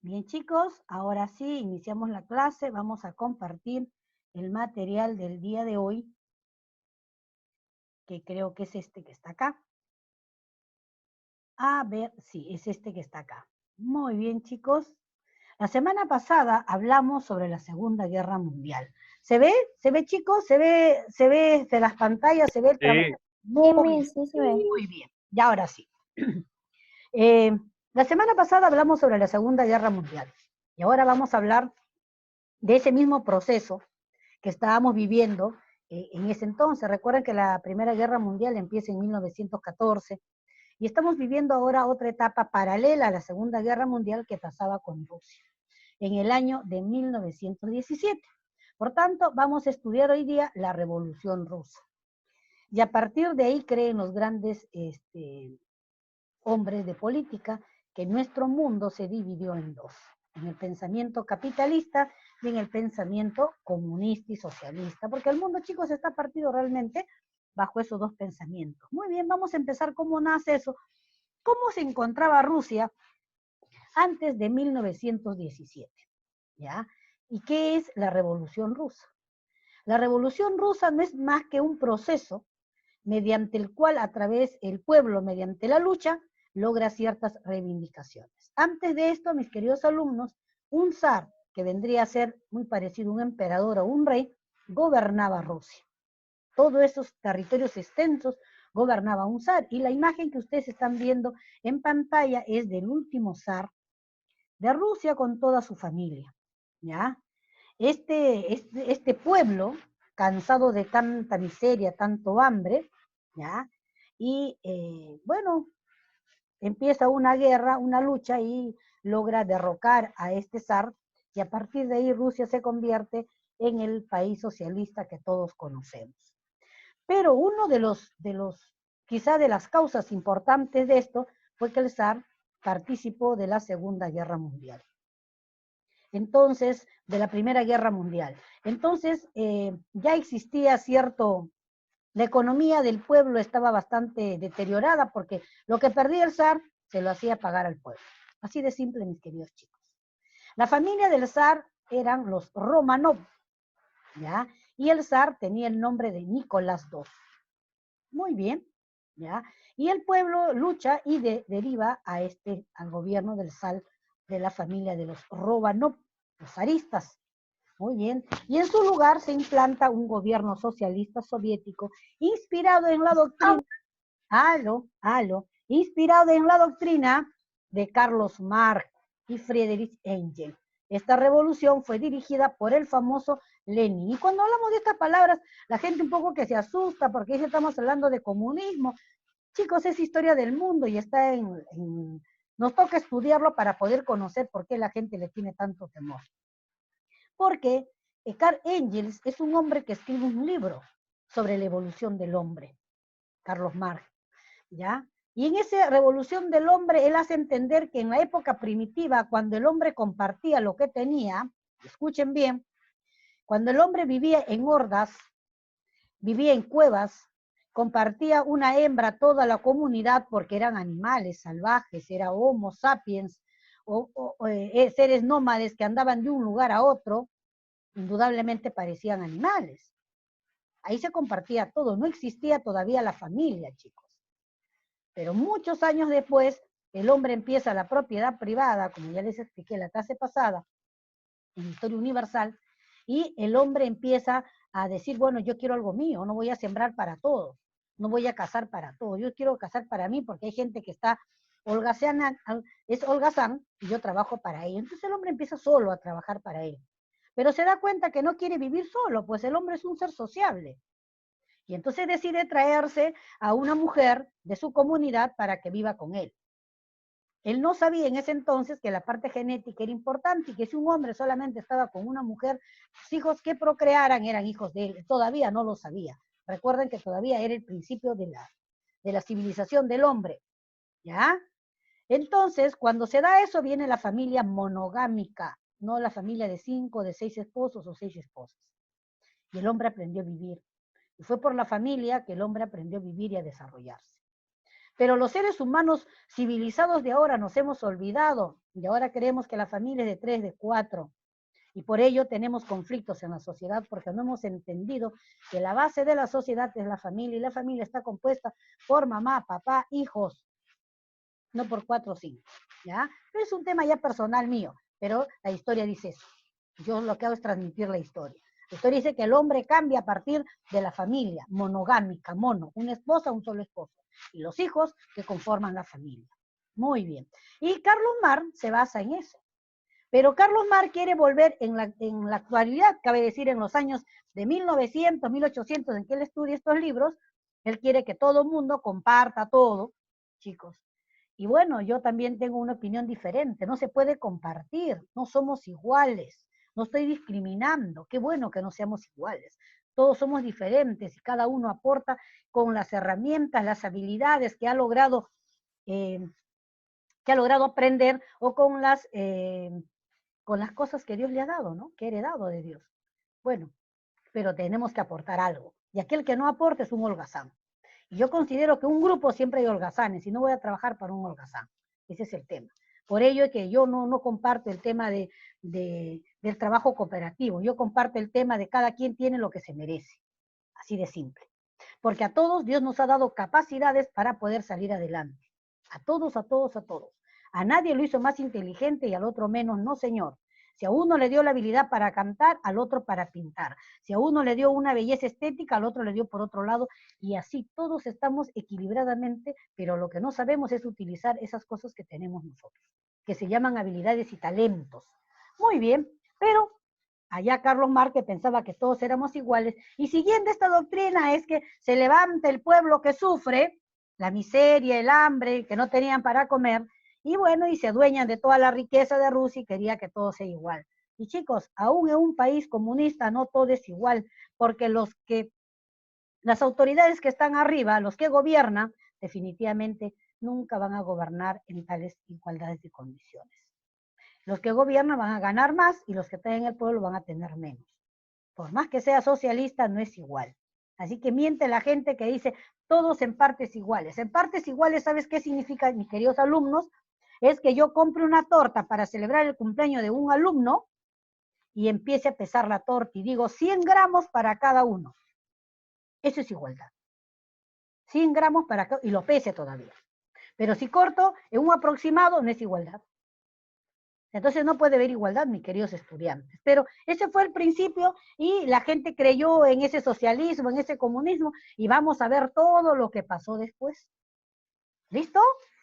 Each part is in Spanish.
Bien, chicos, ahora sí, iniciamos la clase. Vamos a compartir el material del día de hoy, que creo que es este que está acá. A ver, sí, es este que está acá. Muy bien, chicos. La semana pasada hablamos sobre la Segunda Guerra Mundial. ¿Se ve? ¿Se ve, chicos? ¿Se ve de las pantallas? ¿Se ve el trabajo? Sí, Sí, Muy bien, Miss, sí se ve. muy bien. Y ahora sí. Eh, la semana pasada hablamos sobre la Segunda Guerra Mundial. Y ahora vamos a hablar de ese mismo proceso que estábamos viviendo en ese entonces. Recuerden que la Primera Guerra Mundial empieza en 1914 y estamos viviendo ahora otra etapa paralela a la Segunda Guerra Mundial que pasaba con Rusia en el año de 1917. Por tanto, vamos a estudiar hoy día la Revolución Rusa. Y a partir de ahí creen los grandes hombres de política que nuestro mundo se dividió en dos, en el pensamiento capitalista y en el pensamiento comunista y socialista, porque el mundo, chicos, está partido realmente bajo esos dos pensamientos. Muy bien, vamos a empezar cómo nace eso, cómo se encontraba Rusia antes de 1917, ¿ya? ¿Y qué es la Revolución Rusa? La Revolución Rusa no es más que un proceso mediante el cual a través el pueblo, mediante la lucha, logra ciertas reivindicaciones. Antes de esto, mis queridos alumnos, un zar, que vendría a ser muy parecido a un emperador o un rey, gobernaba Rusia. Todos esos territorios extensos gobernaba un zar. Y la imagen que ustedes están viendo en pantalla es del último zar de Rusia con toda su familia. ¿Ya? Este pueblo, cansado de tanta miseria, tanto hambre, ¿ya? Y bueno, empieza una guerra, una lucha y logra derrocar a este zar y a partir de ahí Rusia se convierte en el país socialista que todos conocemos. Pero uno quizá de las causas importantes de esto fue que el zar participó de la Segunda Guerra Mundial. Entonces, de la Primera Guerra Mundial. Entonces, ya existía la economía del pueblo estaba bastante deteriorada porque lo que perdía el zar se lo hacía pagar al pueblo. Así de simple, mis queridos chicos. La familia del zar eran los Romanov, ¿ya? Y el zar tenía el nombre de Nicolás II. Muy bien, ¿ya? Y el pueblo lucha y deriva al gobierno del zar de la familia de los Romanov, los zaristas. Muy bien. Y en su lugar se implanta un gobierno socialista soviético inspirado en la doctrina, inspirado en la doctrina de Carlos Marx y Friedrich Engels. Esta revolución fue dirigida por el famoso Lenin. Y cuando hablamos de estas palabras, la gente un poco que se asusta porque dice estamos hablando de comunismo. Chicos, es historia del mundo y está nos toca estudiarlo para poder conocer por qué la gente le tiene tanto temor. Porque Carl Engels es un hombre que escribe un libro sobre la evolución del hombre, Carlos Marx, ¿ya? Y en esa revolución del hombre, él hace entender que en la época primitiva, cuando el hombre compartía lo que tenía, escuchen bien, cuando el hombre vivía en hordas, vivía en cuevas, compartía una hembra toda la comunidad porque eran animales salvajes, era homo sapiens, seres nómades que andaban de un lugar a otro, indudablemente parecían animales. Ahí se compartía todo, no existía todavía la familia, chicos. Pero muchos años después, el hombre empieza la propiedad privada, como ya les expliqué la clase pasada, en Historia Universal, y el hombre empieza a decir, bueno, yo quiero algo mío, no voy a sembrar para todos, no voy a cazar para todos, yo quiero cazar para mí porque hay gente que está es holgazán y yo trabajo para él. Entonces el hombre empieza solo a trabajar para él. Pero se da cuenta que no quiere vivir solo, pues el hombre es un ser sociable. Y entonces decide traerse a una mujer de su comunidad para que viva con él. Él no sabía en ese entonces que la parte genética era importante y que si un hombre solamente estaba con una mujer, los hijos que procrearan eran hijos de él. Todavía no lo sabía. Recuerden que todavía era el principio de la civilización del hombre. ¿Ya? Entonces, cuando se da eso, viene la familia monogámica, no la familia de 5, de 6 esposos o 6 esposas. Y el hombre aprendió a vivir. Y fue por la familia que el hombre aprendió a vivir y a desarrollarse. Pero los seres humanos civilizados de ahora nos hemos olvidado y ahora creemos que la familia es de 3, de 4. Y por ello tenemos conflictos en la sociedad porque no hemos entendido que la base de la sociedad es la familia y la familia está compuesta por mamá, papá, hijos, no por 4 o 5. ¿Ya? Es un tema ya personal mío, pero la historia dice eso. Yo lo que hago es transmitir la historia. La historia dice que el hombre cambia a partir de la familia, monogámica, mono, una esposa, un solo esposo, y los hijos que conforman la familia. Muy bien. Y Carlos Marx se basa en eso. Pero Carlos Marx quiere volver en la actualidad, cabe decir en los años de 1900, 1800, en que él estudia estos libros, él quiere que todo el mundo comparta todo, chicos. Y bueno, yo también tengo una opinión diferente, no se puede compartir, no somos iguales, no estoy discriminando, qué bueno que no seamos iguales, todos somos diferentes y cada uno aporta con las herramientas, las habilidades eh, que ha logrado aprender o con las cosas que Dios le ha dado, ¿no? Que ha heredado de Dios. Bueno, pero tenemos que aportar algo. Y aquel que no aporte es un holgazán. Y yo considero que un grupo siempre hay holgazanes y no voy a trabajar para un holgazán. Ese es el tema. Por ello es que yo no comparto el tema del trabajo cooperativo. Yo comparto el tema de cada quien tiene lo que se merece. Así de simple. Porque a todos Dios nos ha dado capacidades para poder salir adelante. A todos, a todos, a todos. A nadie lo hizo más inteligente y al otro menos, no señor. Si a uno le dio la habilidad para cantar, al otro para pintar. Si a uno le dio una belleza estética, al otro le dio por otro lado. Y así todos estamos equilibradamente, pero lo que no sabemos es utilizar esas cosas que tenemos nosotros, que se llaman habilidades y talentos. Muy bien, pero allá Carlos Marx, que pensaba que todos éramos iguales, y siguiendo esta doctrina es que se levanta el pueblo que sufre, la miseria, el hambre, que no tenían para comer, y bueno, y se adueñan de toda la riqueza de Rusia y quería que todo sea igual. Y chicos, aún en un país comunista no todo es igual, porque las autoridades que están arriba, los que gobiernan, definitivamente nunca van a gobernar en tales igualdades de condiciones. Los que gobiernan van a ganar más y los que están en el pueblo van a tener menos. Por más que sea socialista, no es igual. Así que miente la gente que dice todos en partes iguales. En partes iguales, ¿sabes qué significa, mis queridos alumnos? Es que yo compre una torta para celebrar el cumpleaños de un alumno y empiece a pesar la torta y digo 100 gramos para cada uno. Eso es igualdad. 100 gramos para cada, y lo pese todavía. Pero si corto en un aproximado, no es igualdad. Entonces no puede haber igualdad, mis queridos estudiantes. Pero ese fue el principio y la gente creyó en ese socialismo, en ese comunismo, y vamos a ver todo lo que pasó después. ¿Listo?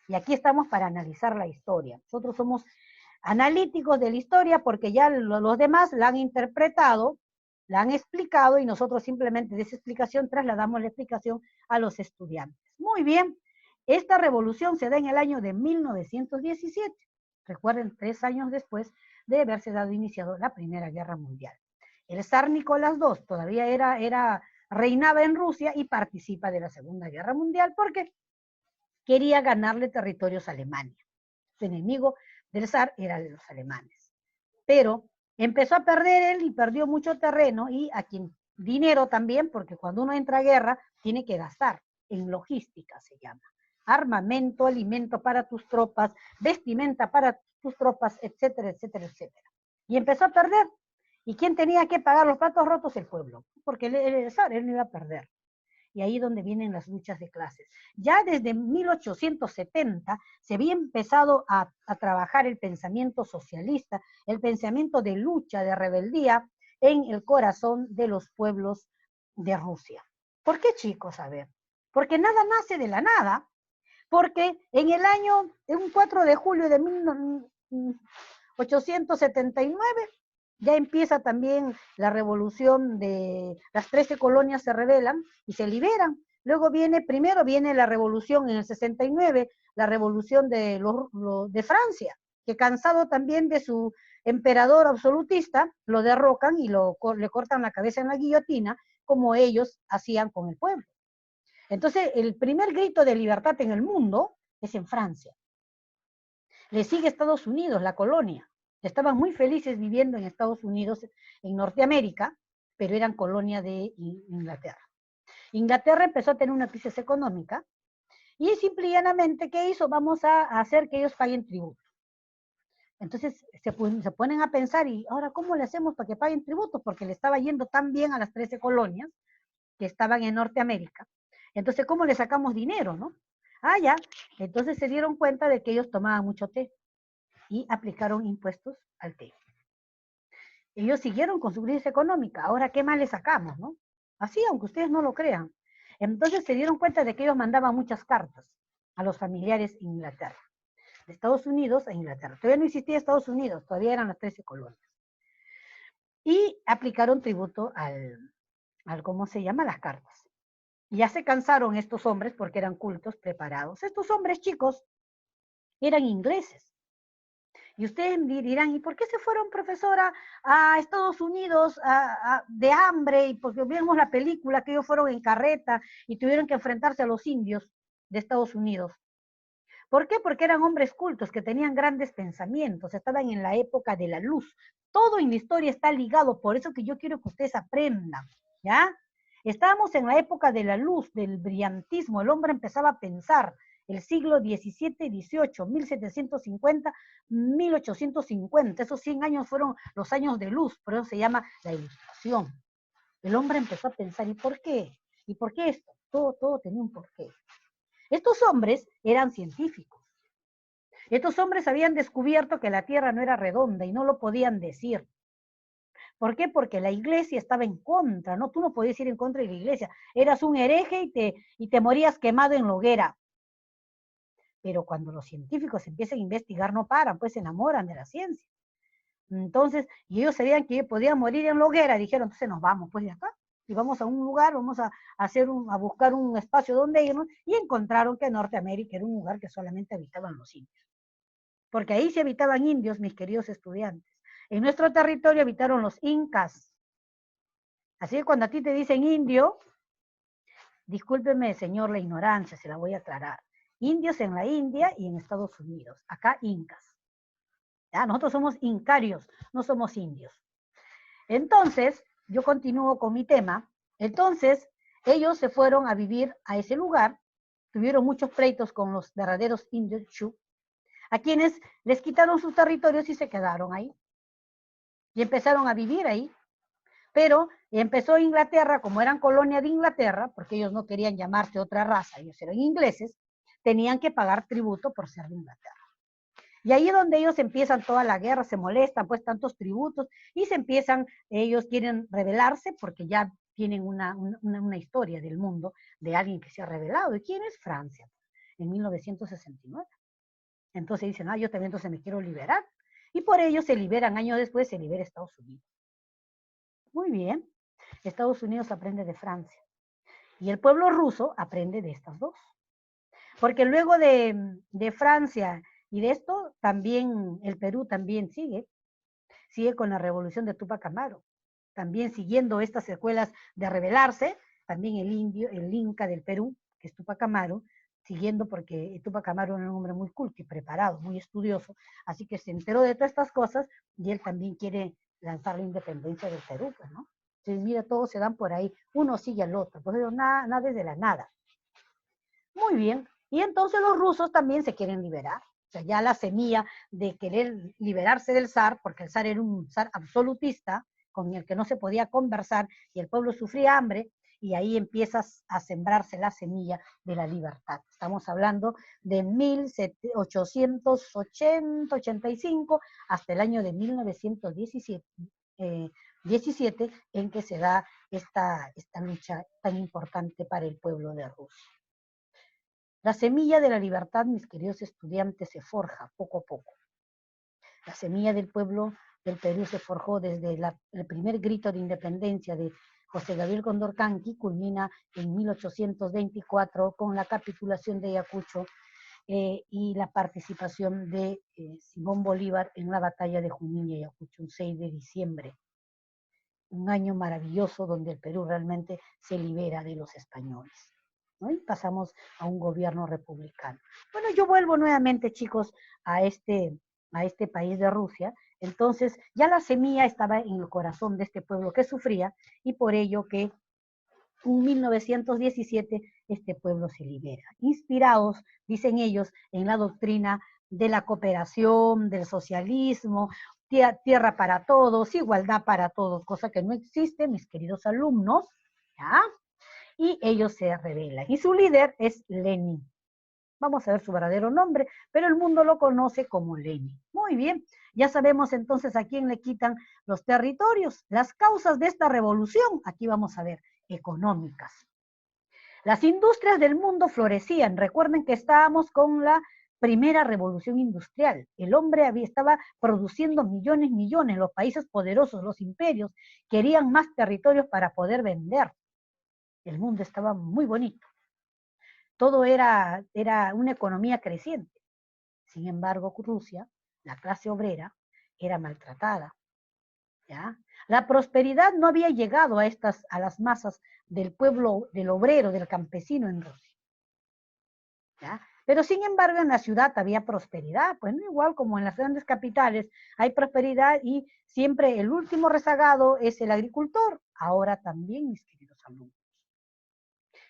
Y aquí estamos para analizar la historia. Nosotros somos analíticos de la historia porque ya los demás la han interpretado, la han explicado y nosotros simplemente de esa explicación trasladamos la explicación a los estudiantes. Muy bien, esta revolución se da en el año de 1917. Recuerden, 3 años después de haberse dado iniciado la Primera Guerra Mundial. El zar Nicolás II todavía reinaba en Rusia y participa de la Segunda Guerra Mundial porque quería ganarle territorios a Alemania. Su enemigo del zar era de los alemanes. Pero empezó a perder él y perdió mucho terreno y dinero también, porque cuando uno entra a guerra tiene que gastar en logística, se llama. Armamento, alimento para tus tropas, vestimenta para tus tropas, etcétera, etcétera, etcétera. Y empezó a perder. ¿Y quién tenía que pagar los platos rotos? El pueblo, porque él era el zar, él no iba a perder. Y ahí es donde vienen las luchas de clases. Ya desde 1870 se había empezado a trabajar el pensamiento socialista, el pensamiento de lucha, de rebeldía en el corazón de los pueblos de Rusia. ¿Por qué, chicos? A ver, porque nada nace de la nada, porque en un 4 de julio de 1879, ya empieza también la revolución de las 13 colonias se rebelan y se liberan. Luego primero viene la revolución en el 69, la revolución de Francia, que cansado también de su emperador absolutista, lo derrocan y le cortan la cabeza en la guillotina, como ellos hacían con el pueblo. Entonces, el primer grito de libertad en el mundo es en Francia. Le sigue Estados Unidos, la colonia. Estaban muy felices viviendo en Estados Unidos, en Norteamérica, pero eran colonia de Inglaterra. Inglaterra empezó a tener una crisis económica Y simple y llanamente, ¿qué hizo? Vamos a hacer que ellos paguen tributo. Entonces se ponen a pensar, y ahora, ¿cómo le hacemos para que paguen tributos? Porque le estaba yendo tan bien a las 13 colonias que estaban en Norteamérica. Entonces, ¿cómo le sacamos dinero, no? Ah, ya. Entonces se dieron cuenta de que ellos tomaban mucho té y aplicaron impuestos al té. Ellos siguieron con su crisis económica. Ahora, ¿qué más le sacamos, no? Así, aunque ustedes no lo crean. Entonces se dieron cuenta de que ellos mandaban muchas cartas a los familiares en Inglaterra, de Estados Unidos a Inglaterra. Todavía no existía Estados Unidos, todavía eran las 13 colonias. Y aplicaron tributo al ¿cómo se llama? Las cartas. Ya se cansaron estos hombres porque eran cultos, preparados. Estos hombres chicos eran ingleses. Y ustedes dirán, ¿y por qué se fueron, profesora, a Estados Unidos de hambre? Y porque vimos la película que ellos fueron en carreta y tuvieron que enfrentarse a los indios de Estados Unidos. ¿Por qué? Porque eran hombres cultos que tenían grandes pensamientos, estaban en la época de la luz. Todo en la historia está ligado, por eso que yo quiero que ustedes aprendan, ¿ya? Estábamos en la época de la luz, del brillantismo, el hombre empezaba a pensar, el siglo XVII, XVIII, 1750, 1850, esos 100 años fueron los años de luz, por eso se llama la ilustración. El hombre empezó a pensar, ¿y por qué? ¿Y por qué esto? Todo tenía un porqué. Estos hombres eran científicos. Estos hombres habían descubierto que la Tierra no era redonda y no lo podían decir. ¿Por qué? Porque la iglesia estaba en contra, ¿no? Tú no podías ir en contra de la iglesia. Eras un hereje y te morías quemado en la hoguera. Pero cuando los científicos empiezan a investigar, no paran, pues se enamoran de la ciencia. Entonces, y ellos sabían que podían morir en la hoguera, dijeron, entonces nos vamos, pues ya está. Y vamos a un lugar, vamos a buscar un espacio donde irnos, y encontraron que Norteamérica era un lugar que solamente habitaban los indios. Porque ahí sí habitaban indios, mis queridos estudiantes. En nuestro territorio habitaron los incas. Así que cuando a ti te dicen indio, discúlpeme, señor, la ignorancia, se la voy a aclarar. Indios en la India y en Estados Unidos. Acá incas. ¿Ya? Nosotros somos incarios, no somos indios. Entonces, yo continúo con mi tema. Entonces, ellos se fueron a vivir a ese lugar, tuvieron muchos pleitos con los verdaderos indios Sioux, a quienes les quitaron sus territorios y se quedaron ahí. Y empezaron a vivir ahí. Pero empezó Inglaterra, como eran colonia de Inglaterra, porque ellos no querían llamarse otra raza, ellos eran ingleses, tenían que pagar tributo por ser de Inglaterra. Y ahí es donde ellos empiezan toda la guerra, se molestan, pues tantos tributos, y se empiezan, ellos quieren rebelarse porque ya tienen una historia del mundo de alguien que se ha rebelado. ¿Y quién es? Francia, en 1969. Entonces dicen, yo también entonces me quiero liberar. Y por ello se liberan, años después se libera Estados Unidos. Muy bien, Estados Unidos aprende de Francia. Y el pueblo ruso aprende de estas dos. Porque luego de Francia y de esto, también el Perú también sigue con la revolución de Tupac Amaru, también siguiendo estas secuelas de rebelarse, también el Inca del Perú, que es Tupac Amaru, siguiendo porque Tupac Amaru era un hombre muy culto y preparado, muy estudioso, así que se enteró de todas estas cosas y él también quiere lanzar la independencia del Perú, pues, ¿no? Entonces, mira, todos se dan por ahí, uno sigue al otro, pues nada desde la nada. Muy bien, y entonces los rusos también se quieren liberar. O sea, ya la semilla de querer liberarse del zar, porque el zar era un zar absolutista, con el que no se podía conversar, y el pueblo sufría hambre, y ahí empiezas a sembrarse la semilla de la libertad. Estamos hablando de 1880-85 hasta el año de 1917, 17, en que se da esta lucha tan importante para el pueblo de Rusia. La semilla de la libertad, mis queridos estudiantes, se forja poco a poco. La semilla del pueblo del Perú se forjó desde el primer grito de independencia de José Gabriel Condorcanqui, culmina en 1824 con la capitulación de Ayacucho y la participación de Simón Bolívar en la batalla de Junín y Ayacucho, un 6 de diciembre. Un año maravilloso donde el Perú realmente se libera de los españoles, ¿no? Y pasamos a un gobierno republicano. Bueno, yo vuelvo nuevamente, chicos, a este país de Rusia. Entonces, ya la semilla estaba en el corazón de este pueblo que sufría, y por ello que en 1917 este pueblo se libera. Inspirados, dicen ellos, en la doctrina de la cooperación, del socialismo, tierra para todos, igualdad para todos, cosa que no existe, mis queridos alumnos, ¿ya? Y ellos se rebelan. Y su líder es Lenin. Vamos a ver su verdadero nombre, pero el mundo lo conoce como Lenin. Muy bien, ya sabemos entonces a quién le quitan los territorios. Las causas de esta revolución, aquí vamos a ver, económicas. Las industrias del mundo florecían. Recuerden que estábamos con la primera revolución industrial. El hombre estaba produciendo millones, los países poderosos, los imperios, querían más territorios para poder vender. El mundo estaba muy bonito. Todo era una economía creciente. Sin embargo, Rusia, la clase obrera, era maltratada. ¿Ya? La prosperidad no había llegado a las masas del pueblo, del obrero, del campesino en Rusia. ¿Ya? Pero sin embargo en la ciudad había prosperidad, pues no igual como en las grandes capitales hay prosperidad y siempre el último rezagado es el agricultor. Ahora también, mis queridos alumnos.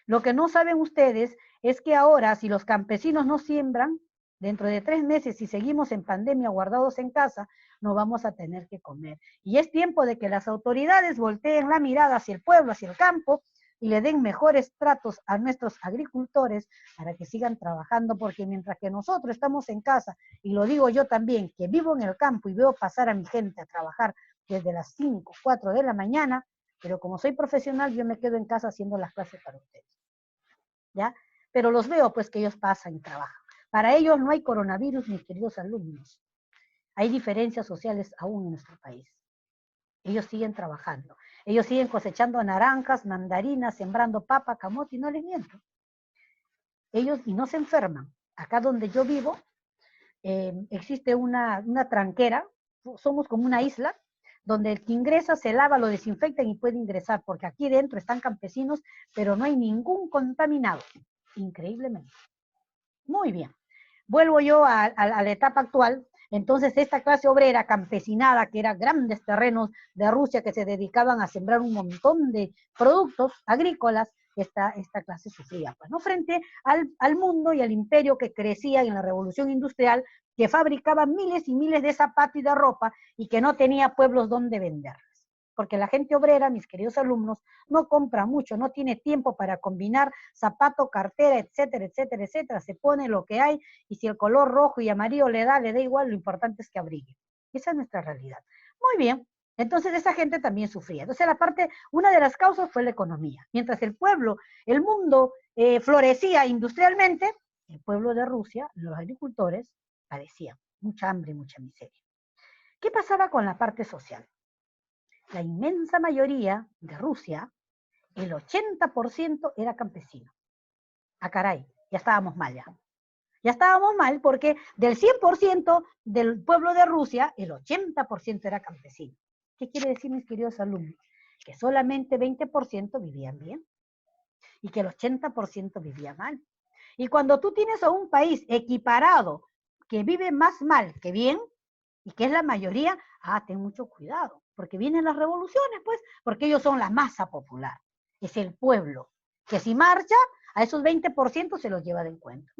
Lo que no saben ustedes es que ahora, si los campesinos no siembran, dentro de 3 meses, si seguimos en pandemia guardados en casa, no vamos a tener que comer. Y es tiempo de que las autoridades volteen la mirada hacia el pueblo, hacia el campo, y le den mejores tratos a nuestros agricultores para que sigan trabajando, porque mientras que nosotros estamos en casa, y lo digo yo también, que vivo en el campo y veo pasar a mi gente a trabajar desde las 5, 4 de la mañana, pero como soy profesional, yo me quedo en casa haciendo las clases para ustedes. ¿Ya? Pero los veo pues que ellos pasan y trabajan. Para ellos no hay coronavirus, mis queridos alumnos. Hay diferencias sociales aún en nuestro país. Ellos siguen trabajando. Ellos siguen cosechando naranjas, mandarinas, sembrando papa, camote, y no les miento. Ellos y no se enferman. Acá donde yo vivo, existe una tranquera, somos como una isla, donde el que ingresa se lava, lo desinfectan y puede ingresar, porque aquí dentro están campesinos, pero no hay ningún contaminado, increíblemente. Muy bien. Vuelvo yo a la etapa actual. Entonces, esta clase obrera campesinada, que eran grandes terrenos de Rusia que se dedicaban a sembrar un montón de productos agrícolas, esta clase sufría, pues, ¿no? Frente al mundo y al imperio que crecía en la revolución industrial, que fabricaba miles y miles de zapatos y de ropa y que no tenía pueblos donde venderlas. Porque la gente obrera, mis queridos alumnos, no compra mucho, no tiene tiempo para combinar zapato, cartera, etcétera, etcétera, etcétera. Se pone lo que hay y si el color rojo y amarillo le da igual, lo importante es que abrigue. Esa es nuestra realidad. Muy bien, entonces esa gente también sufría. Entonces una de las causas fue la economía. Mientras el pueblo, el mundo florecía industrialmente, el pueblo de Rusia, los agricultores, padecían mucha hambre y mucha miseria. ¿Qué pasaba con la parte social? La inmensa mayoría de Rusia, el 80% era campesino. Ah, caray, ya estábamos mal ya. Ya estábamos mal porque del 100% del pueblo de Rusia, el 80% era campesino. ¿Qué quiere decir, mis queridos alumnos? Que solamente 20% vivían bien y que el 80% vivía mal. Y cuando tú tienes a un país equiparado que vive más mal que bien, y que es la mayoría, ten mucho cuidado, porque vienen las revoluciones, pues, porque ellos son la masa popular, es el pueblo, que si marcha, a esos 20% se los lleva de encuentro.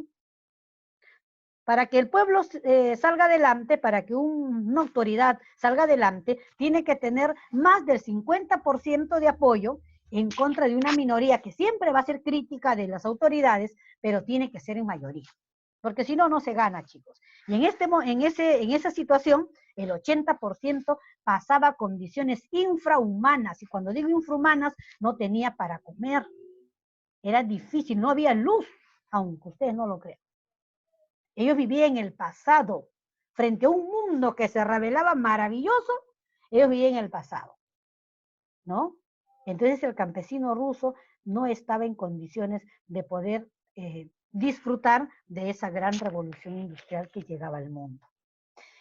Para que el pueblo salga adelante, para que una autoridad salga adelante, tiene que tener más del 50% de apoyo en contra de una minoría que siempre va a ser crítica de las autoridades, pero tiene que ser en mayoría. Porque si no, no se gana, chicos. Y en esa situación, el 80% pasaba condiciones infrahumanas. Y cuando digo infrahumanas, no tenía para comer. Era difícil, no había luz, aunque ustedes no lo crean. Ellos vivían en el pasado. Frente a un mundo que se revelaba maravilloso, ellos vivían en el pasado. ¿No? Entonces el campesino ruso no estaba en condiciones de poder disfrutar de esa gran revolución industrial que llegaba al mundo.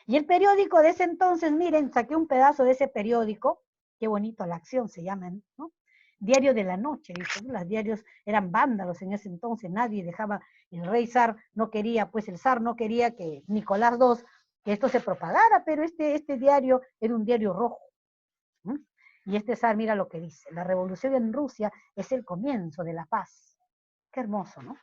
Y el periódico de ese entonces, miren, saqué un pedazo de ese periódico, qué bonito, La Acción se llaman, ¿no? Diario de la Noche, ¿no? Los diarios eran vándalos en ese entonces, nadie dejaba, el rey zar no quería, pues el zar no quería que Nicolás II, que esto se propagara, pero este diario era un diario rojo. ¿Mm? Y este zar, mira lo que dice, la revolución en Rusia es el comienzo de la paz. Qué hermoso, ¿no?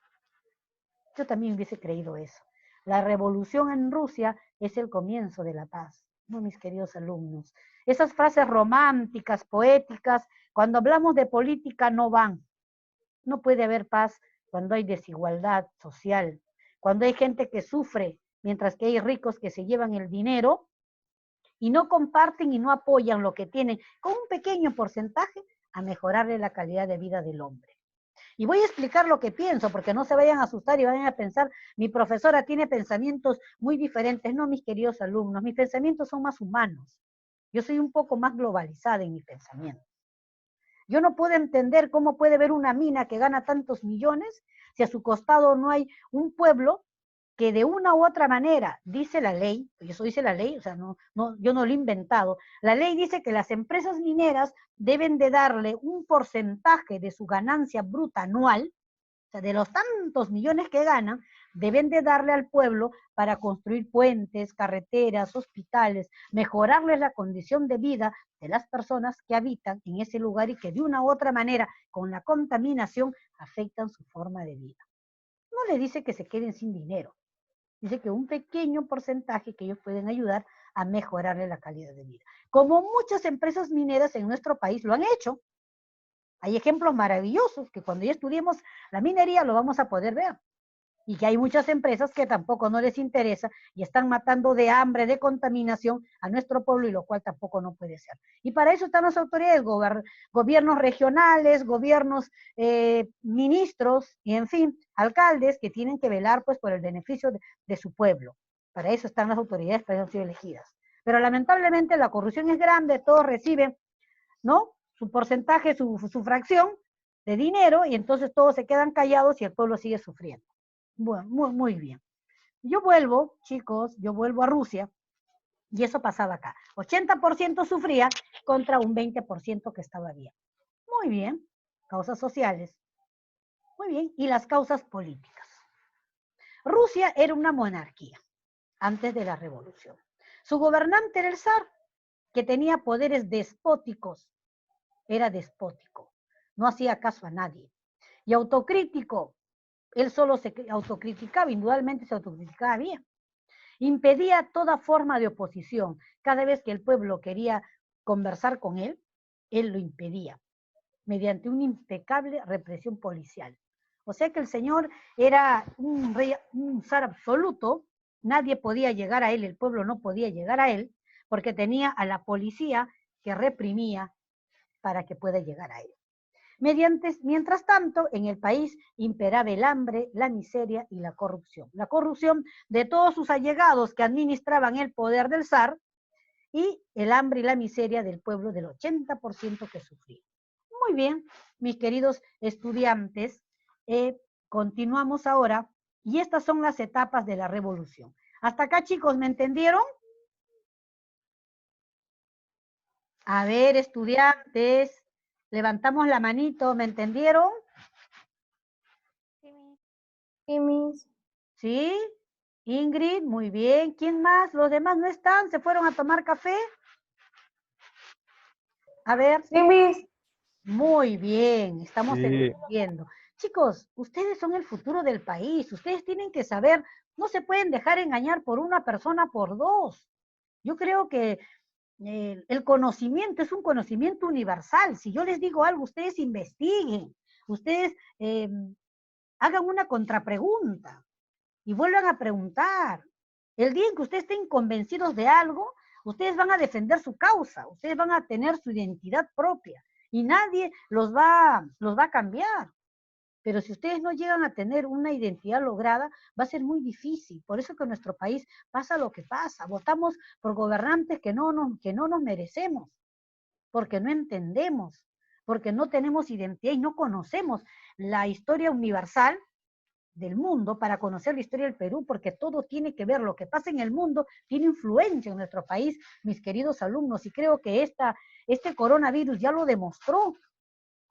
Yo también hubiese creído eso. La revolución en Rusia es el comienzo de la paz, ¿no, mis queridos alumnos? Esas frases románticas, poéticas, cuando hablamos de política no van. No puede haber paz cuando hay desigualdad social, cuando hay gente que sufre, mientras que hay ricos que se llevan el dinero y no comparten y no apoyan lo que tienen con un pequeño porcentaje a mejorarle la calidad de vida del hombre. Y voy a explicar lo que pienso, porque no se vayan a asustar y vayan a pensar, mi profesora tiene pensamientos muy diferentes. No, mis queridos alumnos, mis pensamientos son más humanos. Yo soy un poco más globalizada en mi pensamiento. Yo no puedo entender cómo puede haber una mina que gana tantos millones si a su costado no hay un pueblo que de una u otra manera, dice la ley, y eso dice la ley, o sea, yo no lo he inventado, la ley dice que las empresas mineras deben de darle un porcentaje de su ganancia bruta anual, o sea, de los tantos millones que ganan, deben de darle al pueblo para construir puentes, carreteras, hospitales, mejorarles la condición de vida de las personas que habitan en ese lugar y que de una u otra manera, con la contaminación, afectan su forma de vida. No le dice que se queden sin dinero, dice que un pequeño porcentaje que ellos pueden ayudar a mejorarle la calidad de vida. Como muchas empresas mineras en nuestro país lo han hecho. Hay ejemplos maravillosos que cuando ya estudiemos la minería lo vamos a poder ver. Y que hay muchas empresas que tampoco no les interesa y están matando de hambre, de contaminación a nuestro pueblo, y lo cual tampoco no puede ser. Y para eso están las autoridades, gobiernos regionales, gobiernos, ministros y, en fin, alcaldes que tienen que velar pues por el beneficio de su pueblo. Para eso están las autoridades, para eso han sido elegidas. Pero lamentablemente la corrupción es grande, todos reciben, ¿no?, su porcentaje, su fracción de dinero, y entonces todos se quedan callados y el pueblo sigue sufriendo. Bueno, muy bien. Yo vuelvo, chicos, yo vuelvo a Rusia, y eso pasaba acá. 80% sufría contra un 20% que estaba bien. Muy bien. Causas sociales. Muy bien. Y las causas políticas. Rusia era una monarquía antes de la revolución. Su gobernante era el zar, que tenía poderes despóticos. Era despótico. No hacía caso a nadie. Y autocrítico. Él solo se autocriticaba, indudablemente se autocriticaba bien. Impedía toda forma de oposición. Cada vez que el pueblo quería conversar con él lo impedía, mediante una impecable represión policial. O sea que el señor era un rey, un zar absoluto, nadie podía llegar a él, el pueblo no podía llegar a él, porque tenía a la policía que reprimía para que pueda llegar a él. Mientras tanto, en el país imperaba el hambre, la miseria y la corrupción. La corrupción de todos sus allegados que administraban el poder del zar, y el hambre y la miseria del pueblo del 80% que sufría. Muy bien, mis queridos estudiantes, continuamos ahora, y estas son las etapas de la revolución. Hasta acá, chicos, ¿me entendieron? A ver, estudiantes, levantamos la manito, ¿me entendieron? Sí, Miss. ¿Sí? Ingrid, muy bien. ¿Quién más? ¿Los demás no están? ¿Se fueron a tomar café? A ver. Sí, Miss. Muy bien, estamos Sí, entendiendo. Chicos, ustedes son el futuro del país. Ustedes tienen que saber, no se pueden dejar engañar por una persona, por dos. Yo creo que el conocimiento es un conocimiento universal. Si yo les digo algo, ustedes investiguen, ustedes hagan una contrapregunta y vuelvan a preguntar. El día en que ustedes estén convencidos de algo, ustedes van a defender su causa, ustedes van a tener su identidad propia y nadie los va a cambiar. Pero si ustedes no llegan a tener una identidad lograda, va a ser muy difícil. Por eso que en nuestro país pasa lo que pasa. Votamos por gobernantes que no nos merecemos, porque no entendemos, porque no tenemos identidad y no conocemos la historia universal del mundo para conocer la historia del Perú, porque todo tiene que ver, lo que pasa en el mundo tiene influencia en nuestro país, mis queridos alumnos, y creo que este coronavirus ya lo demostró.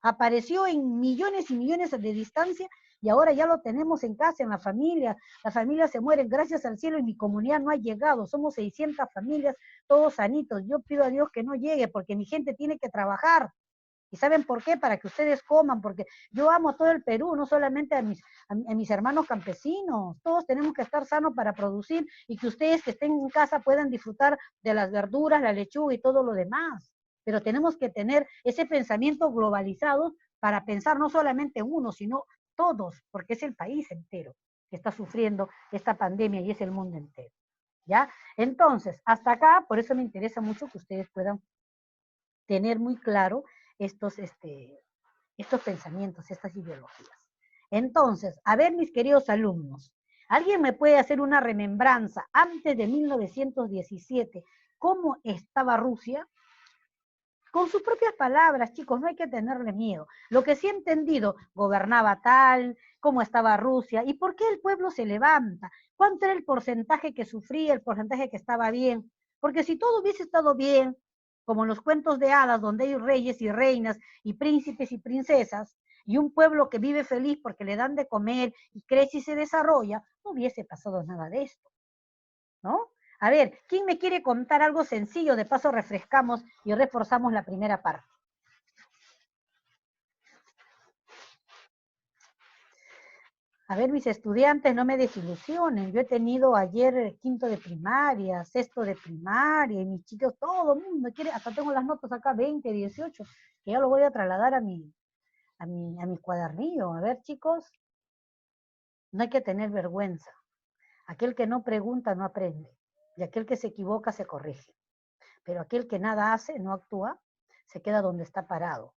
Apareció en millones y millones de distancia y ahora ya lo tenemos en casa, en la familia. Las familias se mueren, gracias al cielo, y mi comunidad no ha llegado. Somos 600 familias, todos sanitos. Yo pido a Dios que no llegue porque mi gente tiene que trabajar. ¿Y saben por qué? Para que ustedes coman, porque yo amo a todo el Perú, no solamente a mis hermanos campesinos. Todos tenemos que estar sanos para producir y que ustedes que estén en casa puedan disfrutar de las verduras, la lechuga y todo lo demás. Pero tenemos que tener ese pensamiento globalizado para pensar no solamente uno, sino todos, porque es el país entero que está sufriendo esta pandemia y es el mundo entero. ¿Ya? Entonces, hasta acá, por eso me interesa mucho que ustedes puedan tener muy claro estos pensamientos, estas ideologías. Entonces, a ver, mis queridos alumnos, ¿alguien me puede hacer una remembranza antes de 1917? ¿Cómo estaba Rusia? Con sus propias palabras, chicos, no hay que tenerle miedo. Lo que sí he entendido, gobernaba tal, cómo estaba Rusia, y por qué el pueblo se levanta, cuánto era el porcentaje que sufría, el porcentaje que estaba bien. Porque si todo hubiese estado bien, como en los cuentos de hadas, donde hay reyes y reinas, y príncipes y princesas, y un pueblo que vive feliz porque le dan de comer, y crece y se desarrolla, no hubiese pasado nada de esto, ¿no? A ver, ¿quién me quiere contar algo sencillo? De paso refrescamos y reforzamos la primera parte. A ver, mis estudiantes, no me desilusionen. Yo he tenido ayer quinto de primaria, sexto de primaria, y mis chicos, todo el mundo quiere, hasta tengo las notas acá, 20, 18, que ya lo voy a trasladar a mi cuadernillo. A ver, chicos, no hay que tener vergüenza. Aquel que no pregunta no aprende, y aquel que se equivoca se corrige. Pero aquel que nada hace, no actúa, se queda donde está parado.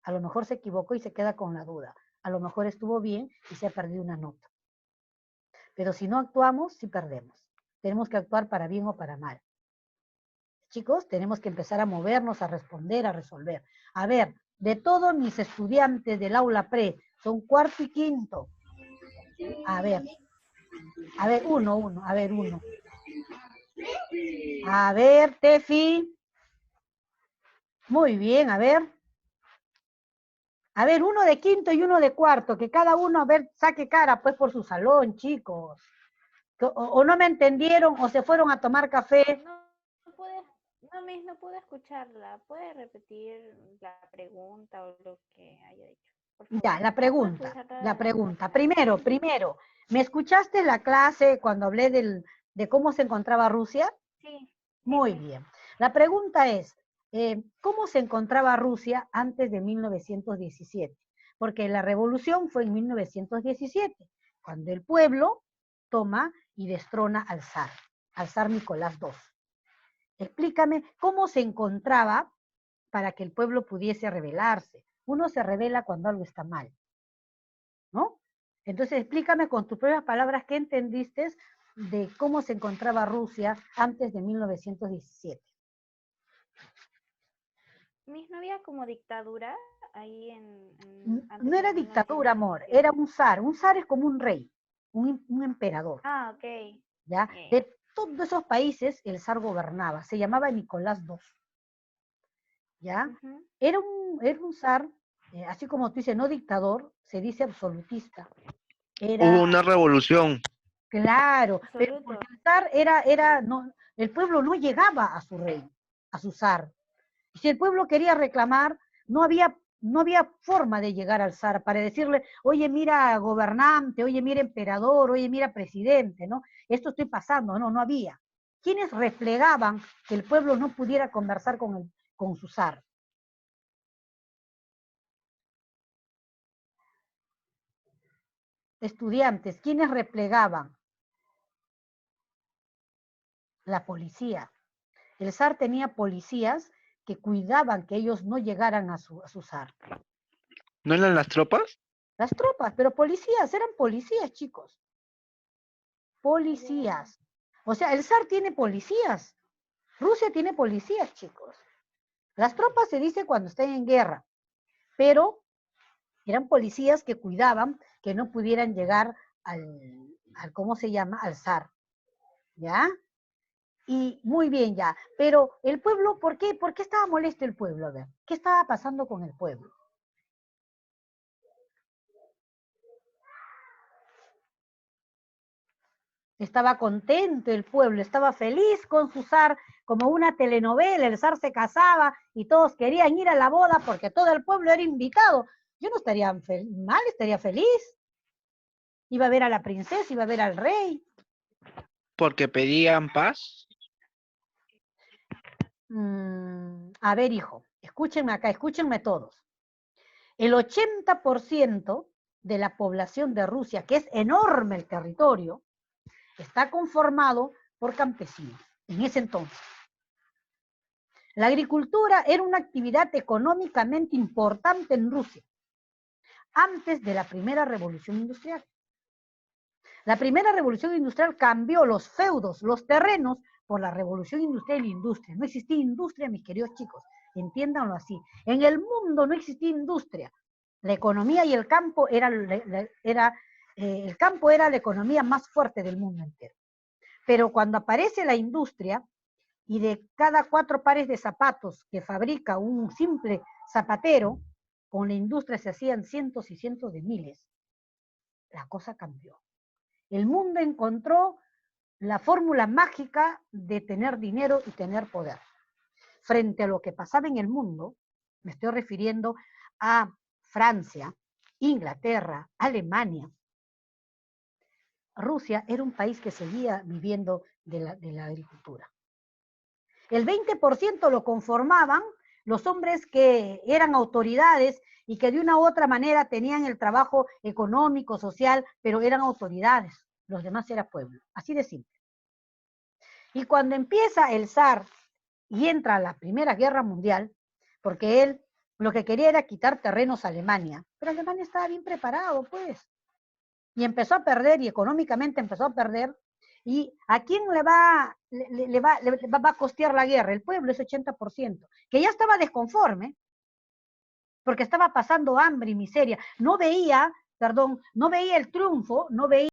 A lo mejor se equivocó y se queda con la duda. A lo mejor estuvo bien y se ha perdido una nota. Pero si no actuamos, sí perdemos. Tenemos que actuar para bien o para mal. Chicos, tenemos que empezar a movernos, a responder, a resolver. A ver, de todos mis estudiantes del aula pre, son cuarto y quinto. A ver, uno. A ver, Tefi. Muy bien, a ver. A ver, uno de quinto y uno de cuarto, que cada uno, a ver, saque cara, pues, por su salón, chicos. O no me entendieron, o se fueron a tomar café. No pude, no, Miss, no pude escucharla. ¿Puede repetir la pregunta o lo que haya dicho? Por favor. Ya, la No pude pregunta. Primero, ¿me escuchaste la clase cuando hablé de cómo se encontraba Rusia? Sí, sí, Muy pues. bien. La pregunta es, ¿cómo se encontraba Rusia antes de 1917? Porque la revolución fue en 1917, cuando el pueblo toma y destrona al zar Nicolás II. Explícame cómo se encontraba para que el pueblo pudiese rebelarse. Uno se rebela cuando algo está mal, ¿no? Entonces explícame con tus propias palabras qué entendiste de cómo se encontraba Rusia antes de 1917. Miss, ¿no había como dictadura ahí No antes de era dictadura, amor, era 1917? un zar. Un zar es como un rey, un emperador, Ah, ok. ¿ya? Yeah. De todos esos países el zar gobernaba, se llamaba Nicolás II, ¿ya? Uh-huh. Era un zar, así como tú dices, no dictador, se dice absolutista. Hubo Era, una revolución. claro, pero Absoluto. porque el zar no, el pueblo no llegaba a su rey, a su zar. Y si el pueblo quería reclamar, no había forma de llegar al zar para decirle, oye, mira gobernante, oye, mira emperador, oye, mira presidente, ¿no? Esto estoy pasando, no había. ¿Quiénes replegaban que el pueblo no pudiera conversar con su zar? Estudiantes, ¿quiénes replegaban? La policía. El zar tenía policías que cuidaban que ellos no llegaran a su zar. ¿No eran las tropas? Las tropas, pero policías, eran policías, chicos. Policías. O sea, el zar tiene policías. Rusia tiene policías, chicos. Las tropas se dice cuando están en guerra, pero eran policías que cuidaban que no pudieran llegar ¿cómo se llama? Al zar. ¿Ya? Y muy bien ya. Pero el pueblo, ¿por qué? ¿Por qué estaba molesto el pueblo? A ver, ¿qué estaba pasando con el pueblo? Estaba contento el pueblo, estaba feliz con su zar, como una telenovela, el zar se casaba y todos querían ir a la boda porque todo el pueblo era invitado. Yo no estaría mal, estaría feliz. Iba a ver a la princesa, iba a ver al rey. Porque pedían paz. A ver, hijo, escúchenme acá, escúchenme todos. El 80% de la población de Rusia, que es enorme el territorio, está conformado por campesinos, en ese entonces. La agricultura era una actividad económicamente importante en Rusia, antes de la primera revolución industrial. La primera revolución industrial cambió los feudos, los terrenos, por la revolución industrial y la industria. No existía industria, mis queridos chicos, entiéndanlo así. En el mundo no existía industria. La economía y el campo el campo era la economía más fuerte del mundo entero. Pero cuando aparece la industria, y de cada 4 pares de zapatos que fabrica un simple zapatero, con la industria se hacían cientos y cientos de miles. La cosa cambió. El mundo encontró la fórmula mágica de tener dinero y tener poder. Frente a lo que pasaba en el mundo, me estoy refiriendo a Francia, Inglaterra, Alemania. Rusia era un país que seguía viviendo de la agricultura. El 20% lo conformaban los hombres que eran autoridades y que de una u otra manera tenían el trabajo económico, social, pero eran autoridades. Los demás era pueblo. Así de simple. Y cuando empieza el zar y entra a la Primera Guerra Mundial, porque él lo que quería era quitar terrenos a Alemania, pero Alemania estaba bien preparado, pues. Y empezó a perder, y económicamente empezó a perder. ¿Y a quién le va a costear la guerra? El pueblo, ese 80%, que ya estaba desconforme, porque estaba pasando hambre y miseria. No veía el triunfo, no veía